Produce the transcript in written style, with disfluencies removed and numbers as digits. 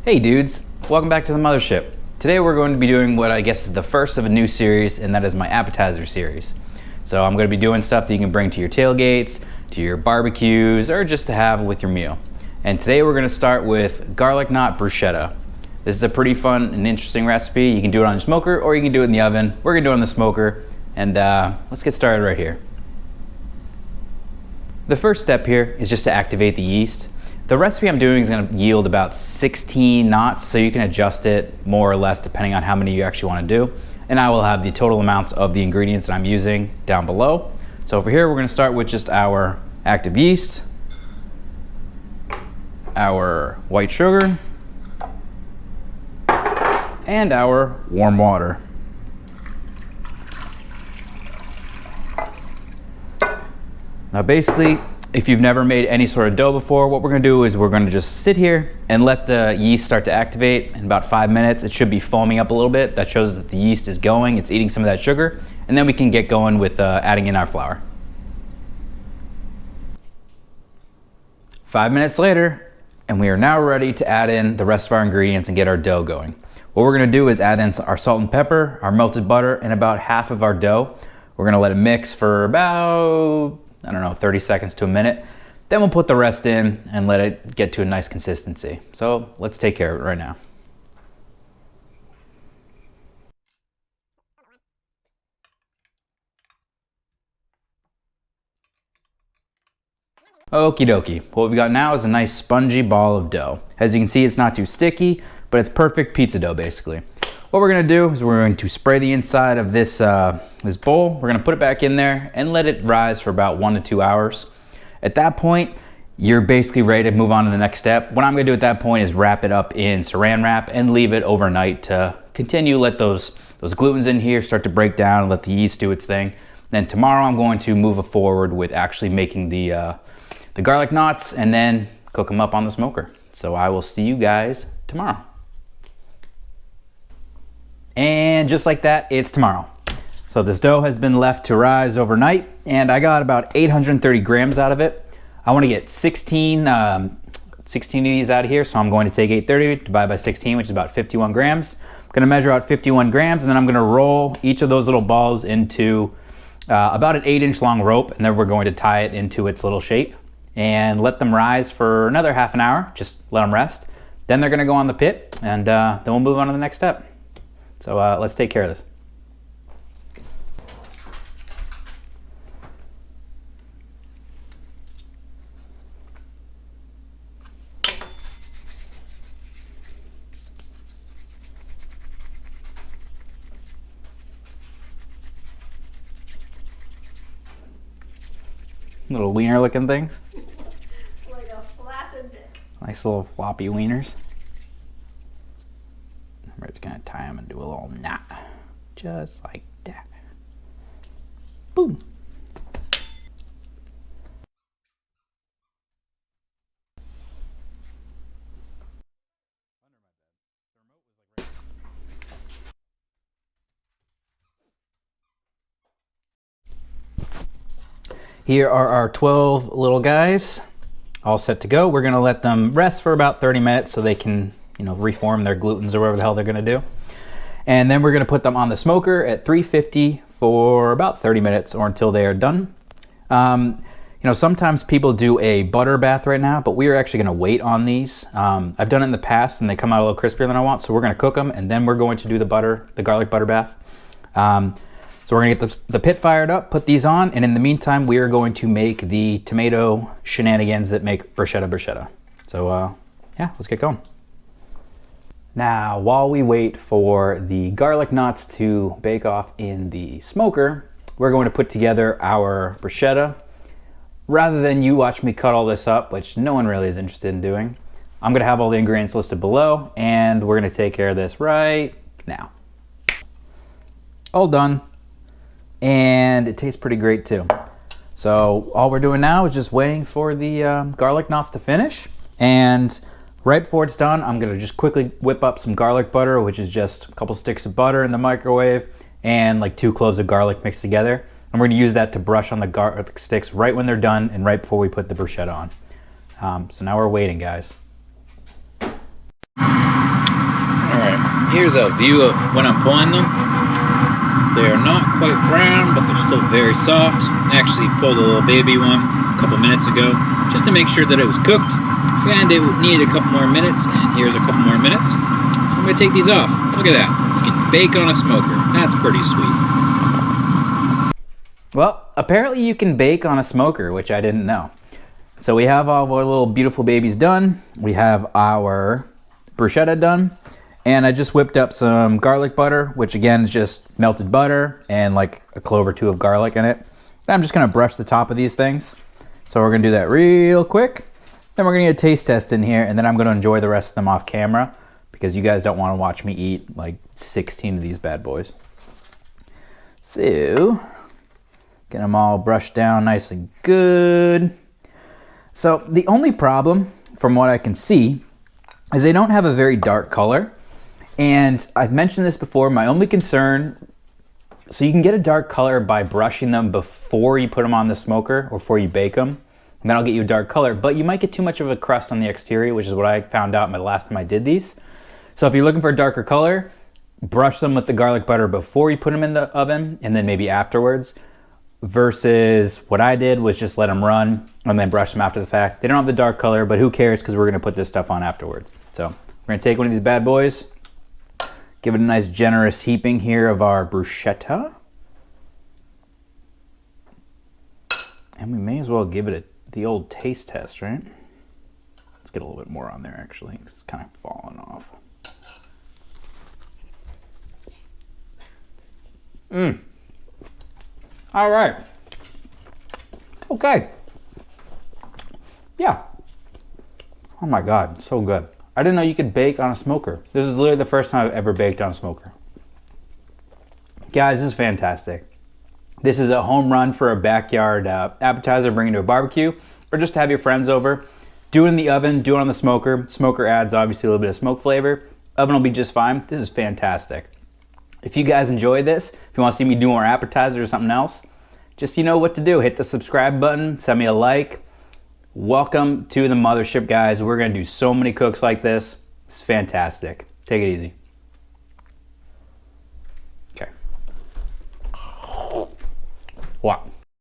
Hey dudes, welcome back to the mothership. Today we're going to be doing what I guess is the first of a new series, and that is my appetizer series. So I'm going to be doing stuff that you can bring to your tailgates, to your barbecues, or just to have with your meal. And today we're going to start with garlic knot bruschetta. This is a pretty fun and interesting recipe. You can do it on your smoker or you can do it in the oven. We're going to do it on the smoker, and let's get started right here. The first step here is just to activate the yeast. The recipe I'm doing is going to yield about 16 knots, so you can adjust it more or less depending on how many you actually want to do. And I will have the total amounts of the ingredients that I'm using down below. So over here we're going to start with just our active yeast, our white sugar, and our warm water. Now basically, if you've never made any sort of dough before, what we're gonna do is we're gonna just sit here and let the yeast start to activate. In about 5 minutes, it should be foaming up a little bit. That shows that the yeast is going, it's eating some of that sugar, and then we can get going with adding in our flour. 5 minutes later, and we are now ready to add in the rest of our ingredients and get our dough going. What we're gonna do is add in our salt and pepper, our melted butter, and about half of our dough. We're gonna let it mix for about, I don't know, 30 seconds to a minute. Then we'll put the rest in and let it get to a nice consistency. So let's take care of it right now. Okie dokie. What we got now is a nice spongy ball of dough. As you can see, it's not too sticky, but it's perfect pizza dough basically. What we're gonna do is we're going to spray the inside of this, this bowl. We're gonna put it back in there and let it rise for about 1 to 2 hours. At that point, you're basically ready to move on to the next step. What I'm gonna do at that point is wrap it up in saran wrap and leave it overnight to continue, let those glutens in here start to break down and let the yeast do its thing. Then tomorrow I'm going to move forward with actually making the garlic knots and then cook them up on the smoker. So I will see you guys tomorrow. And just like that, it's tomorrow. So this dough has been left to rise overnight, and I got about 830 grams out of it. I want to get 16 of these out of here, so I'm going to take 830 divided by 16, which is about 51 grams. I'm going to measure out 51 grams, and then I'm going to roll each of those little balls into about an 8-inch long rope, and then we're going to tie it into its little shape and let them rise for another half an hour. Just let them rest. Then they're going to go on the pit, and then we'll move on to the next step. So let's take care of this. Little wiener looking thing. Like a flaccid dick. Nice little floppy wieners. We're just gonna tie them and do a little knot, just like that. Boom. Here are our 12 little guys, all set to go. We're gonna let them rest for about 30 minutes so they can, you know, reform their glutens or whatever the hell they're gonna do. And then we're gonna put them on the smoker at 350 for about 30 minutes or until they are done. You know, sometimes people do a butter bath right now, but we are actually gonna wait on these. I've done it in the past and they come out a little crispier than I want, so we're gonna cook them and then we're going to do the garlic butter bath. So we're gonna get the pit fired up, put these on, and in the meantime, we are going to make the tomato shenanigans that make bruschetta. So yeah, let's get going. Now, while we wait for the garlic knots to bake off in the smoker, we're going to put together our bruschetta. Rather than you watch me cut all this up, which no one really is interested in doing, I'm gonna have all the ingredients listed below, and we're gonna take care of this right now. All done. And it tastes pretty great too. So all we're doing now is just waiting for the garlic knots to finish, and right before it's done, I'm gonna just quickly whip up some garlic butter, which is just a couple sticks of butter in the microwave and like 2 cloves of garlic mixed together. And we're gonna use that to brush on the garlic sticks right when they're done and right before we put the bruschetta on. So now we're waiting, guys. Here's a view of when I'm pulling them. They are not quite brown, but they're still very soft. I actually pulled a little baby one a couple minutes ago just to make sure that it was cooked, and it needed a couple more minutes, and here's a couple more minutes. So I'm gonna take these off. Look at that. You can bake on a smoker. That's pretty sweet. Well, apparently you can bake on a smoker, which I didn't know. So we have all of our little beautiful babies done. We have our bruschetta done. And I just whipped up some garlic butter, which again is just melted butter and like a clove or two of garlic in it. And I'm just gonna brush the top of these things. So we're gonna do that real quick. Then we're gonna get a taste test in here, and then I'm gonna enjoy the rest of them off camera because you guys don't wanna watch me eat like 16 of these bad boys. So, get them all brushed down nice and good. So the only problem from what I can see is they don't have a very dark color. And I've mentioned this before, my only concern, so you can get a dark color by brushing them before you put them on the smoker or before you bake them, and that'll get you a dark color, but you might get too much of a crust on the exterior, which is what I found out my last time I did these. So if you're looking for a darker color, brush them with the garlic butter before you put them in the oven, and then maybe afterwards, versus what I did was just let them run and then brush them after the fact. They don't have the dark color, but who cares, because we're gonna put this stuff on afterwards. So we're gonna take one of these bad boys, give it a nice generous heaping here of our bruschetta. And we may as well give it the old taste test, right? Let's get a little bit more on there actually, because it's kind of falling off. All right. Okay. Yeah. Oh my God, so good. I didn't know you could bake on a smoker. This is literally the first time I've ever baked on a smoker. Guys, this is fantastic. This is a home run for a backyard appetizer, bring it to a barbecue, or just to have your friends over. Do it in the oven, do it on the smoker. Smoker adds obviously a little bit of smoke flavor. Oven will be just fine. This is fantastic. If you guys enjoyed this, if you want to see me do more appetizers or something else, just you know what to do. Hit the subscribe button, send me a like. Welcome to the mothership, guys. We're gonna do so many cooks like this. It's fantastic. Take it easy. Okay. Wow.